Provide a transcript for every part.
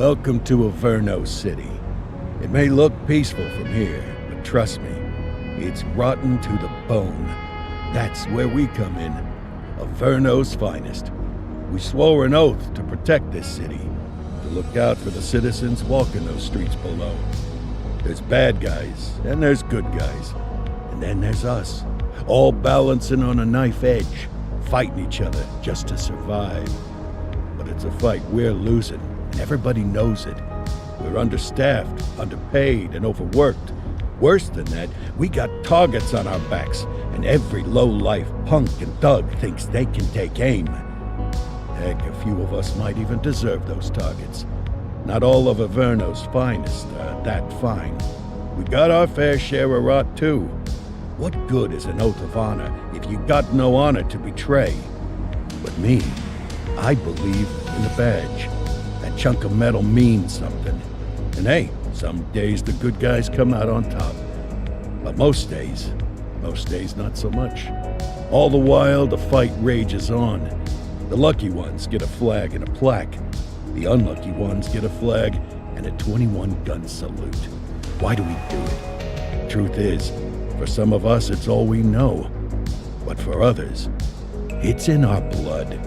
Welcome to Averno City. It may look peaceful from here, but trust me, it's rotten to the bone. That's where we come in. Averno's finest. We swore an oath to protect this city, to look out for the citizens walking those streets below. There's bad guys, and there's good guys. And then there's us, all balancing on a knife edge, fighting each other just to survive. But it's a fight we're losing, and everybody knows it. We're understaffed, underpaid, and overworked. Worse than that, we got targets on our backs, and every low-life punk and thug thinks they can take aim. Heck, a few of us might even deserve those targets. Not all of Averno's finest are that fine. We got our fair share of rot, too. What good is an oath of honor if you got no honor to betray? But me, I believe in the badge. That chunk of metal means something. And hey, some days the good guys come out on top. But most days not so much. All the while, the fight rages on. The lucky ones get a flag and a plaque. The unlucky ones get a flag and a 21-gun salute. Why do we do it? Truth is, for some of us, it's all we know. But for others, it's in our blood.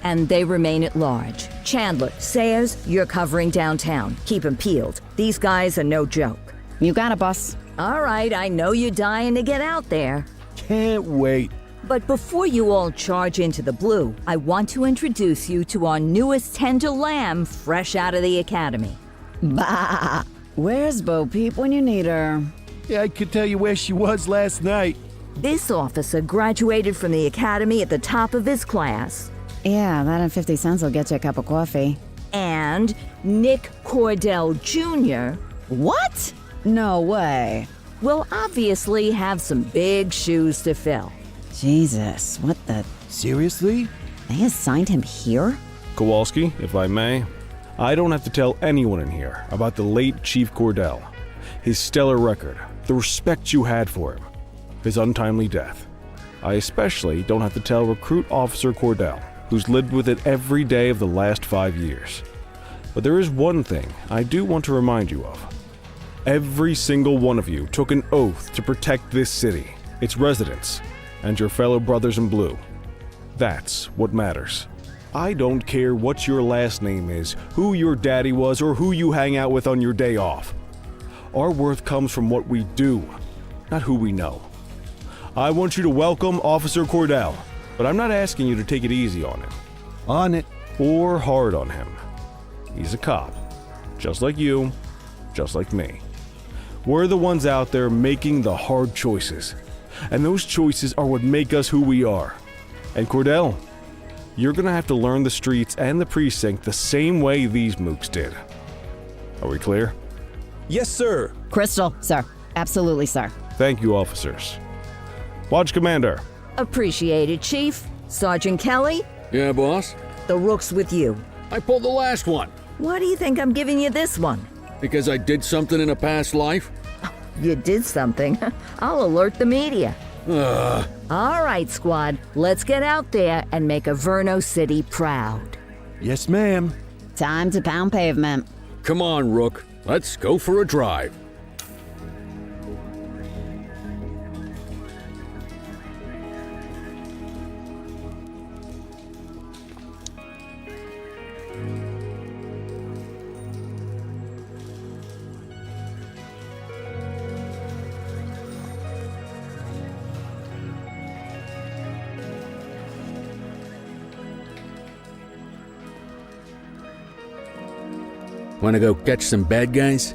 And they remain at large. Chandler, Sayers, you're covering downtown. Keep 'em peeled. These guys are no joke. You got it, boss. All right, I know you're dying to get out there. Can't wait. But before you all charge into the blue, I want to introduce you to our newest tender lamb fresh out of the academy. Bah! Where's Bo Peep when you need her? Yeah, I could tell you where she was last night. This officer graduated from the academy at the top of his class. Yeah, that and 50 cents will get you a cup of coffee. And Nick Cordell Jr. What? No way. will obviously have some big shoes to fill. Jesus, what the... Seriously? They assigned him here? Kowalski, if I may, I don't have to tell anyone in here about the late Chief Cordell, his stellar record, the respect you had for him, his untimely death. I especially don't have to tell Recruit Officer Cordell, who's lived with it every day of the last 5 years. But there is one thing I do want to remind you of. Every single one of you took an oath to protect this city, its residents, and your fellow brothers in blue. That's what matters. I don't care what your last name is, who your daddy was, or who you hang out with on your day off. Our worth comes from what we do, not who we know. I want you to welcome Officer Cordell, but I'm not asking you to take it easy on him. On it. Or hard on him. He's a cop, just like you, just like me. We're the ones out there making the hard choices, and those choices are what make us who we are. And Cordell, you're gonna have to learn the streets and the precinct the same way these mooks did. Are we clear? Yes, sir. Crystal, sir. Absolutely, sir. Thank you, officers. Watch Commander. Appreciated, Chief. Sergeant Kelly, Yeah, boss? the rook's with you. I pulled the last one. Why do you think I'm giving you this one? Because I did something in a past life? You did something. I'll alert the media. Ugh. All right, squad. Let's get out there and make Averno City proud. Yes, ma'am. Time to pound pavement. Come on, Rook. Let's go for a drive. Wanna go catch some bad guys?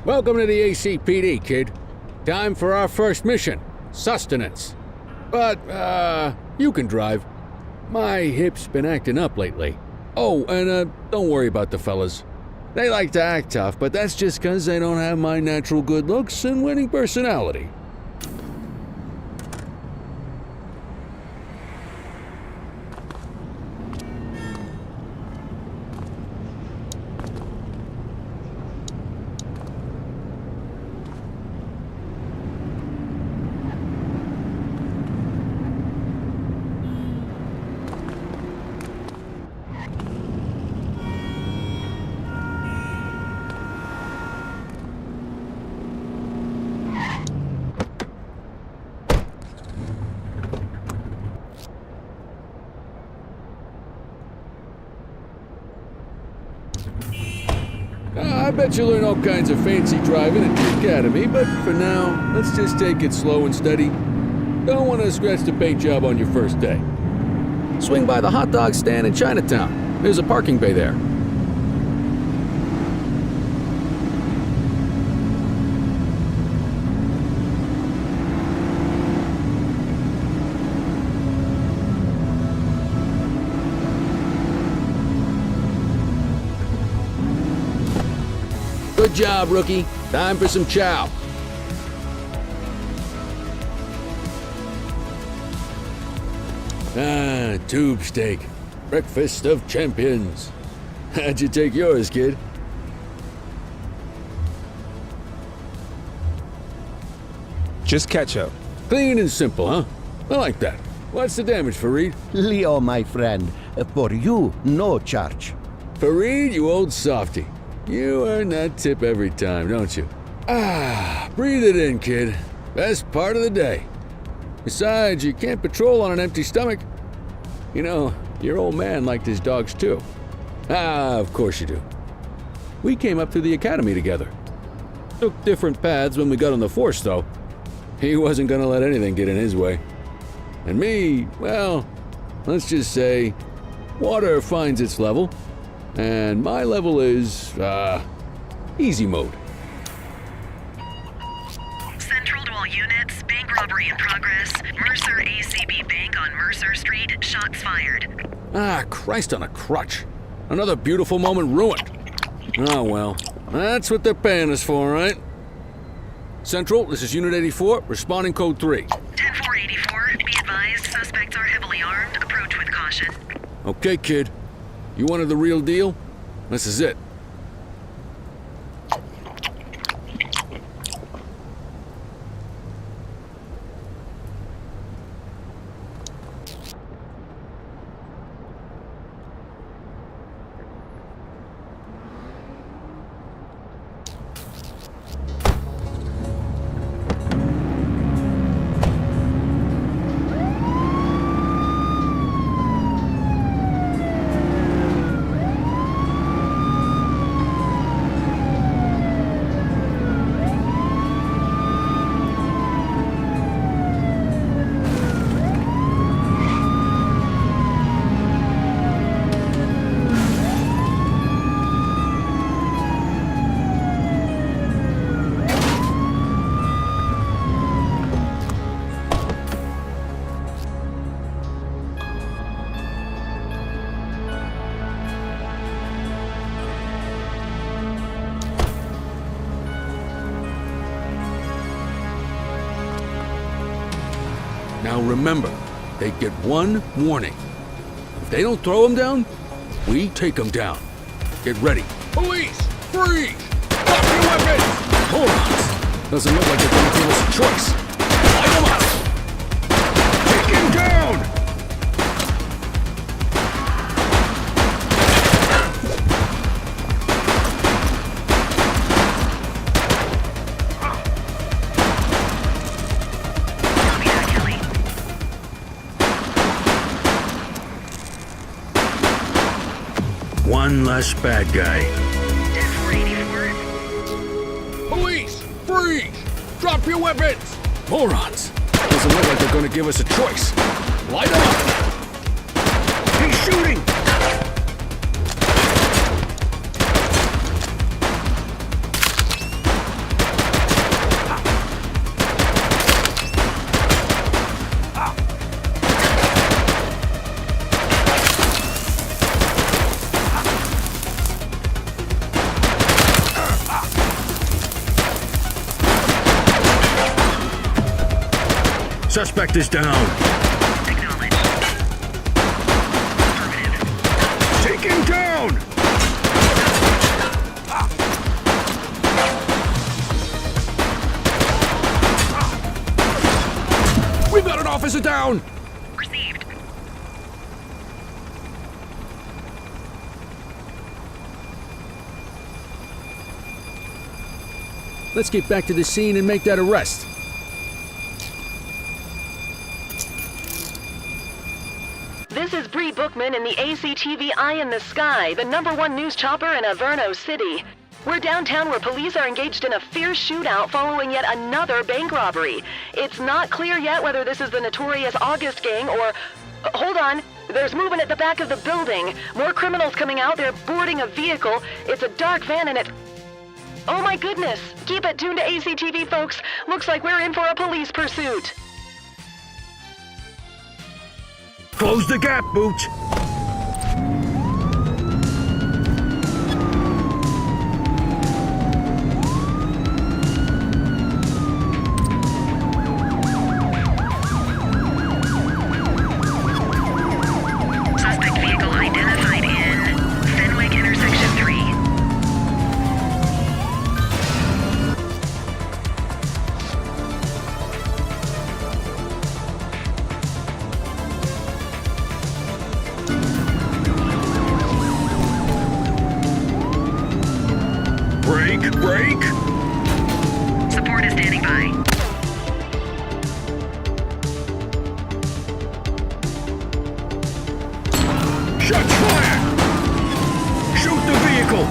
Welcome to the ACPD, kid. Time for our first mission, sustenance. But, you can drive. My hip's been acting up lately. Oh, and, don't worry about the fellas. They like to act tough, but that's just 'cause they don't have my natural good looks and winning personality. I bet you learn all kinds of fancy driving at the academy, but for now, let's just take it slow and steady. Don't want to scratch the paint job on your first day. Swing by the hot dog stand in Chinatown. There's a parking bay there. Good job, rookie. Time for some chow. Ah, tube steak. Breakfast of champions. How'd you take yours, kid? Just ketchup. Clean and simple, huh? I like that. What's the damage, Fareed? Leo, my friend, for you, no charge. Fareed, you old softy. You earn that tip every time, don't you? Ah, breathe it in, kid. Best part of the day. Besides, you can't patrol on an empty stomach. You know, your old man liked his dogs too. Ah, of course you do. We came up through the academy together. Took different paths when we got on the force, though. He wasn't gonna let anything get in his way. And me, well, let's just say, water finds its level, and my level is, easy mode. Central to all units, bank robbery in progress. Mercer ACB Bank on Mercer Street, shots fired. Ah, Christ on a crutch. Another beautiful moment ruined. Oh well, that's what they're paying us for, right? Central, this is Unit 84, responding code 3. 10-484, be advised, suspects are heavily armed, approach with caution. Okay, kid. You wanted the real deal? This is it. Now remember, they get one warning. If they don't throw them down, we take them down. Get ready. Police! Freeze! Drop your weapons! Hold on. Doesn't look like they're going to give us a choice. Light them up! Take him down! One less bad guy. 10-484. Police! Freeze! Drop your weapons! Morons! Doesn't look like they're going to give us a choice. Light them up! He's shooting! Suspect is down. Acknowledged. Affirmative. Take him down! We've got an officer down! Received. Let's get back to the scene and make that arrest. This is Bree Bookman in the ACTV Eye in the Sky, the #1 news chopper in Averno City. We're downtown where police are engaged in a fierce shootout following yet another bank robbery. It's not clear yet whether this is the notorious August gang or... hold on. There's movement at the back of the building. More criminals coming out. They're boarding a vehicle. It's a dark van and it... oh my goodness! Keep it tuned to ACTV, folks. Looks like we're in for a police pursuit. Close the gap, Booch! Suspect vehicle identified in Fenwick Intersection 3. Break! Support is standing by. Shots fired! Shoot the vehicle!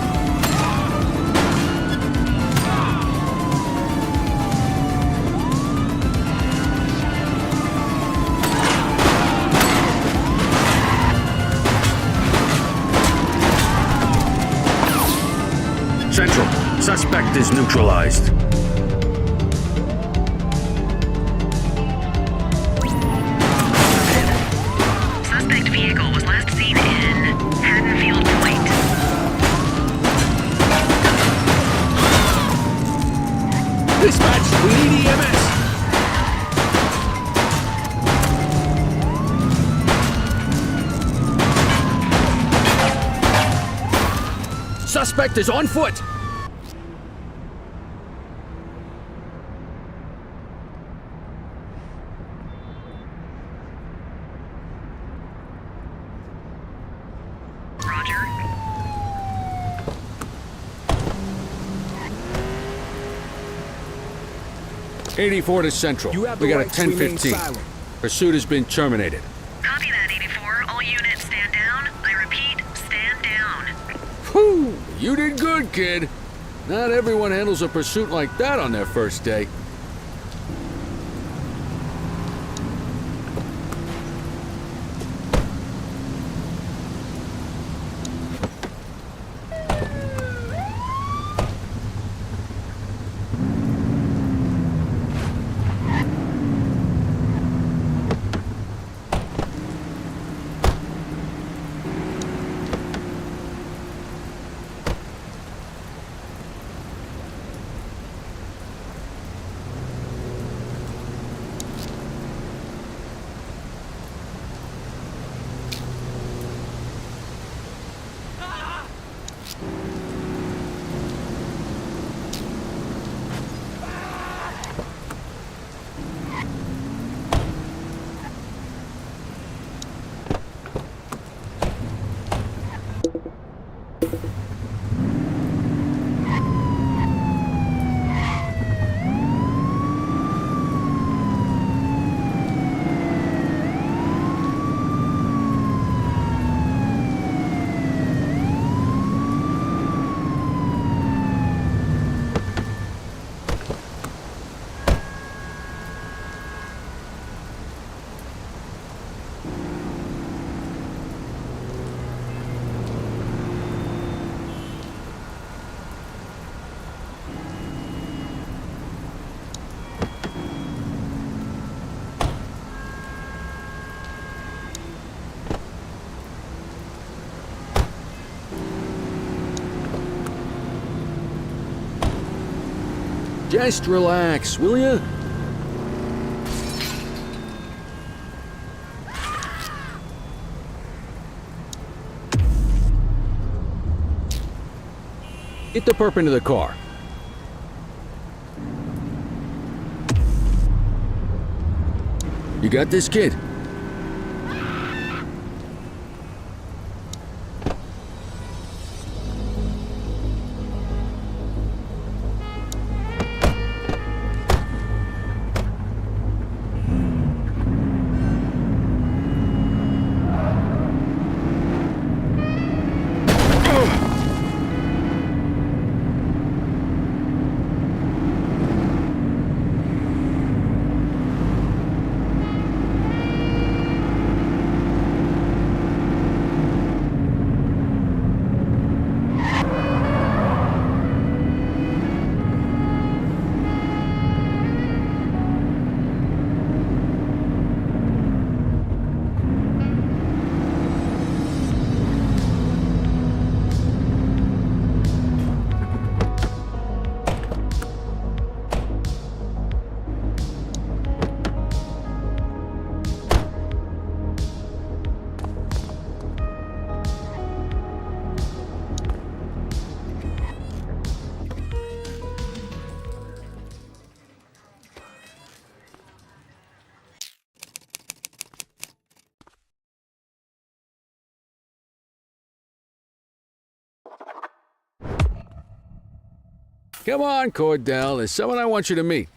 Central, suspect is neutralized. Suspect vehicle was last seen in Haddonfield Point. Dispatch, we need EMS! Suspect is on foot! Roger. '84 to Central. We got a 1015. Pursuit has been terminated. Copy that, 84. All units stand down. I repeat, stand down. Whew! You did good, kid. Not everyone handles a pursuit like that on their first day. Just relax, will ya? Get the perp into the car. You got this, kid? Come on, Cordell. There's someone I want you to meet.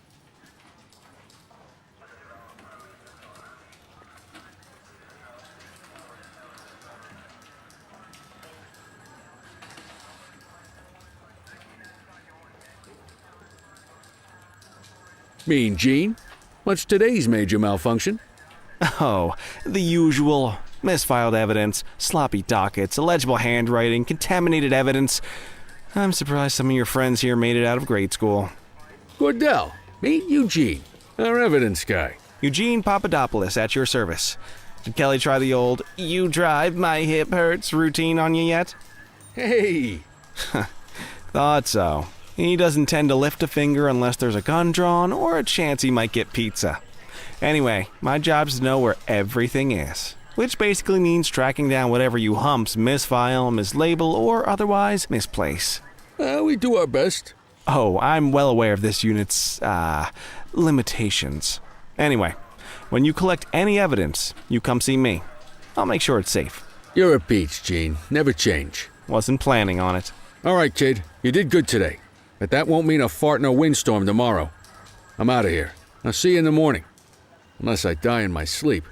Mean Gene? What's today's major malfunction? Oh, the usual. Misfiled evidence, sloppy dockets, illegible handwriting, contaminated evidence. I'm surprised some of your friends here made it out of grade school. Cordell, meet Eugene, our evidence guy. Eugene Papadopoulos at your service. Did Kelly try the old, "you drive, my hip hurts" routine on you yet? Hey! Thought so. He doesn't tend to lift a finger unless there's a gun drawn or a chance he might get pizza. Anyway, my job's to know where everything is, which basically means tracking down whatever you humps misfile, mislabel, or otherwise misplace. We do our best. Oh, I'm well aware of this unit's, limitations. Anyway, when you collect any evidence, you come see me. I'll make sure it's safe. You're a peach, Gene. Never change. Wasn't planning on it. All right, kid. You did good today. But that won't mean a fart in a windstorm tomorrow. I'm out of here. I'll see you in the morning. Unless I die in my sleep.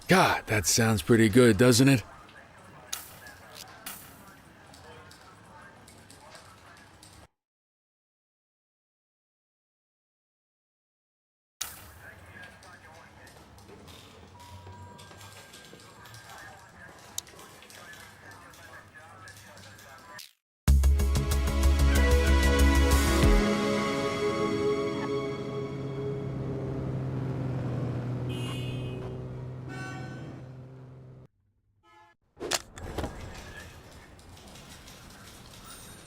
God, that sounds pretty good, doesn't it?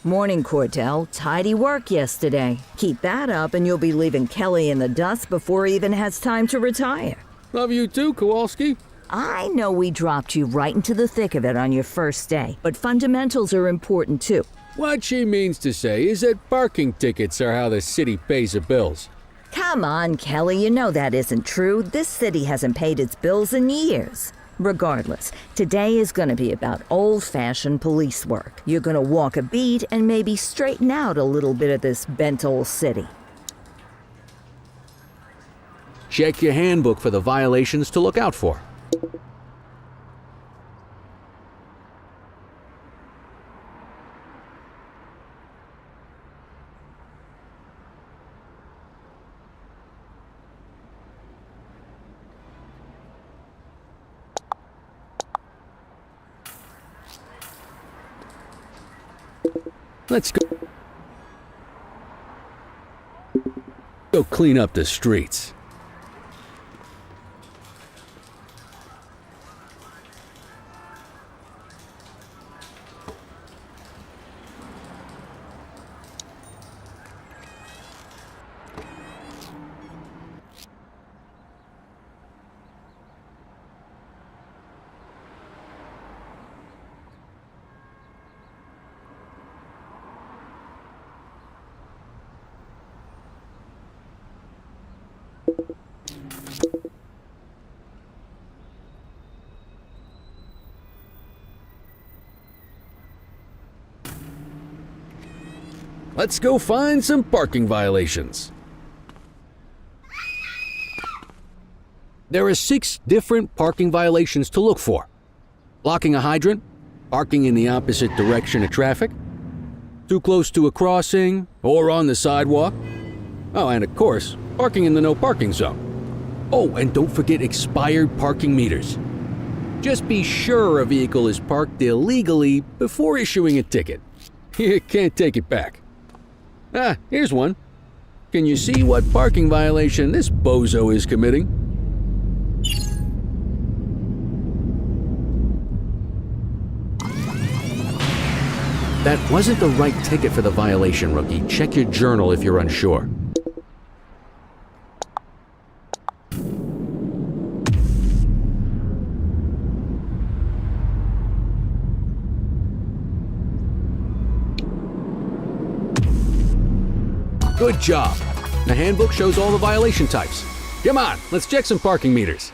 Morning, Cordell. Tidy work yesterday. Keep that up and you'll be leaving Kelly in the dust before he even has time to retire. Love you too, Kowalski. I know we dropped you right into the thick of it on your first day, but fundamentals are important too. What she means to say is that parking tickets are how the city pays the bills. Come on, Kelly, you know that isn't true. This city hasn't paid its bills in years. Regardless, today is going to be about old-fashioned police work. You're going to walk a beat and maybe straighten out a little bit of this bent old city. Check your handbook for the violations to look out for. Let's go clean up the streets. Let's go find some parking violations. There are 6 different parking violations to look for. Blocking a hydrant, parking in the opposite direction of traffic, too close to a crossing or on the sidewalk. Oh, and of course, parking in the no parking zone. Oh, and don't forget expired parking meters. Just be sure a vehicle is parked illegally before issuing a ticket. You can't take it back. Ah, here's one. Can you see what parking violation this bozo is committing? That wasn't the right ticket for the violation, rookie. Check your journal if you're unsure. Good job. The handbook shows all the violation types. Come on, let's check some parking meters.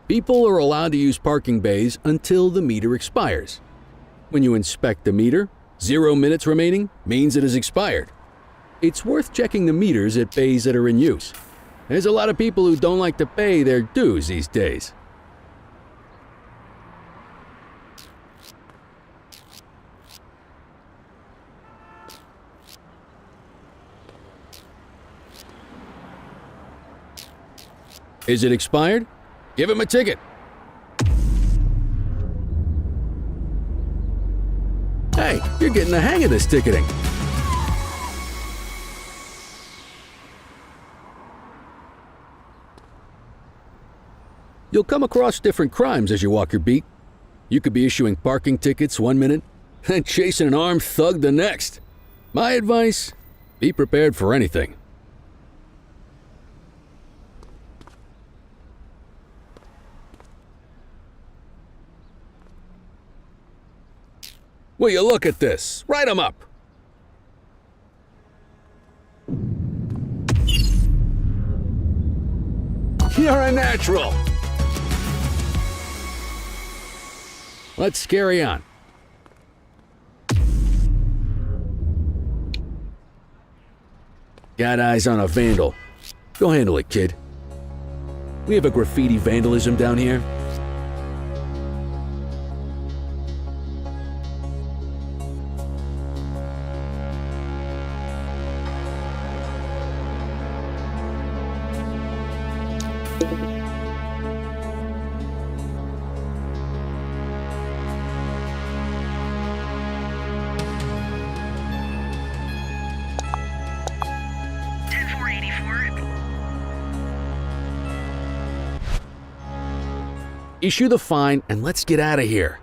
People are allowed to use parking bays until the meter expires. When you inspect the meter, 0 minutes remaining means it has expired. It's worth checking the meters at bays that are in use. There's a lot of people who don't like to pay their dues these days. Is it expired? Give him a ticket. Hey, you're getting the hang of this ticketing. You'll come across different crimes as you walk your beat. You could be issuing parking tickets 1 minute and chasing an armed thug the next. My advice, be prepared for anything. Will you look at this? Write 'em up. You're a natural. Let's carry on. Got eyes on a vandal. Go handle it, kid. We have a graffiti vandalism down here. Issue the fine and let's get out of here.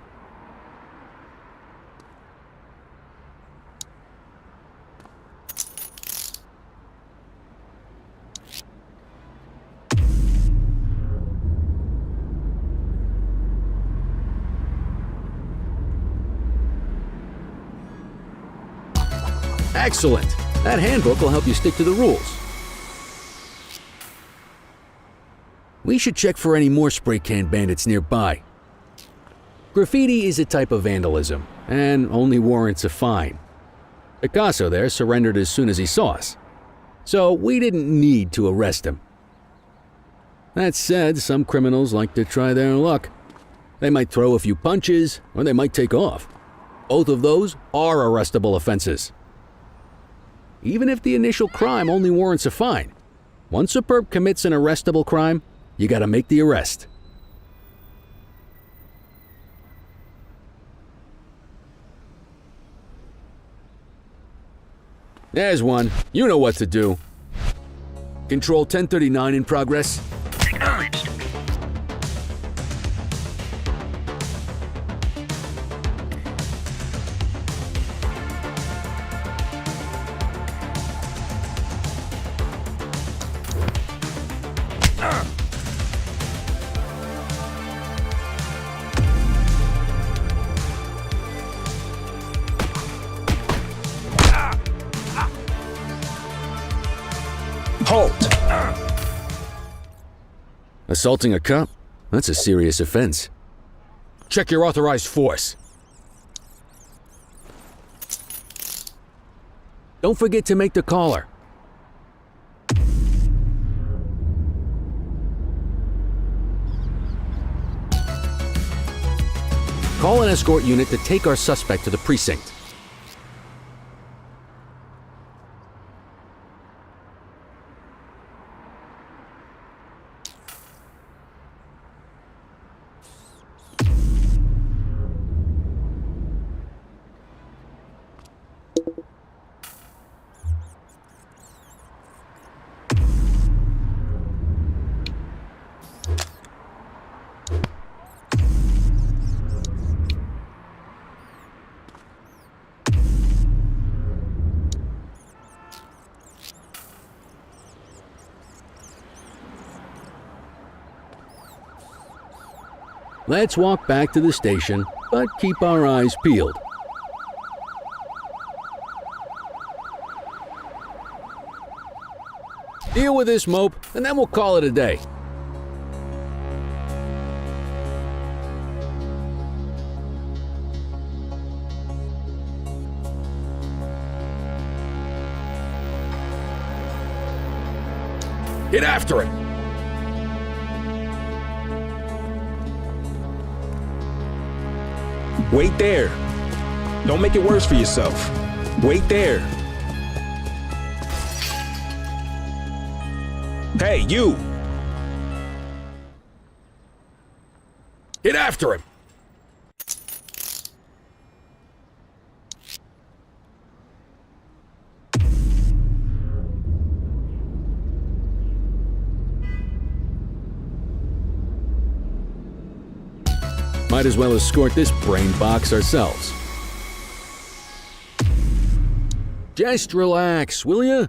Excellent. That handbook will help you stick to the rules. We should check for any more spray can bandits nearby. Graffiti is a type of vandalism, and only warrants a fine. Picasso there surrendered as soon as he saw us, so we didn't need to arrest him. That said, some criminals like to try their luck. They might throw a few punches, or they might take off. Both of those are arrestable offenses. Even if the initial crime only warrants a fine, once a perp commits an arrestable crime, you gotta make the arrest. There's one. You know what to do. Control 1039 in progress. Acknowledged. Assaulting a cop? That's a serious offense. Check your authorized force. Don't forget to make the caller. Call an escort unit to take our suspect to the precinct. Let's walk back to the station, but keep our eyes peeled. Deal with this mope, and then we'll call it a day. Get after it! Wait there. Don't make it worse for yourself. Wait there. Hey, you! Get after him! Might as well escort this brain box ourselves. Just relax, will ya?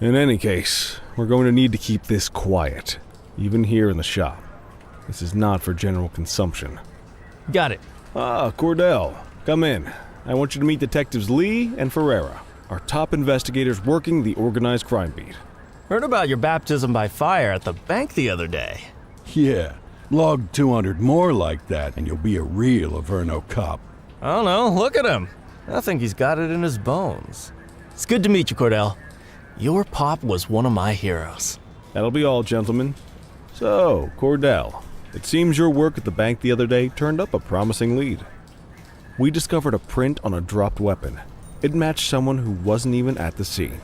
In any case, we're going to need to keep this quiet, even here in the shop. This is not for general consumption. Got it. Ah, Cordell, come in. I want you to meet Detectives Lee and Ferreira, our top investigators working the organized crime beat. Heard about your baptism by fire at the bank the other day. Yeah, log 200 more like that and you'll be a real Averno cop. I don't know, look at him. I think he's got it in his bones. It's good to meet you, Cordell. Your pop was one of my heroes. That'll be all, gentlemen. So, Cordell, it seems your work at the bank the other day turned up a promising lead. We discovered a print on a dropped weapon. It matched someone who wasn't even at the scene.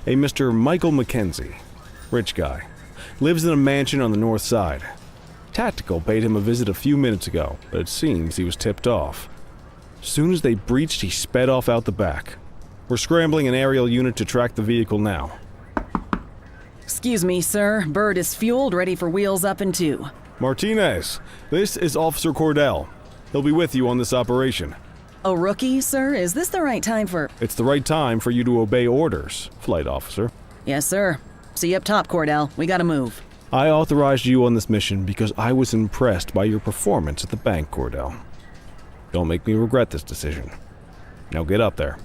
A Mr. Michael McKenzie, rich guy, lives in a mansion on the north side. Tactical paid him a visit a few minutes ago, but it seems he was tipped off. As soon as they breached, he sped off out the back. We're scrambling an aerial unit to track the vehicle now. Excuse me, sir. Bird is fueled, ready for wheels up in 2. Martinez, this is Officer Cordell. He'll be with you on this operation. A rookie, sir? Is this the right time for... It's the right time for you to obey orders, Flight Officer. Yes, sir. See you up top, Cordell. We gotta move. I authorized you on this mission because I was impressed by your performance at the bank, Cordell. Don't make me regret this decision. Now get up there.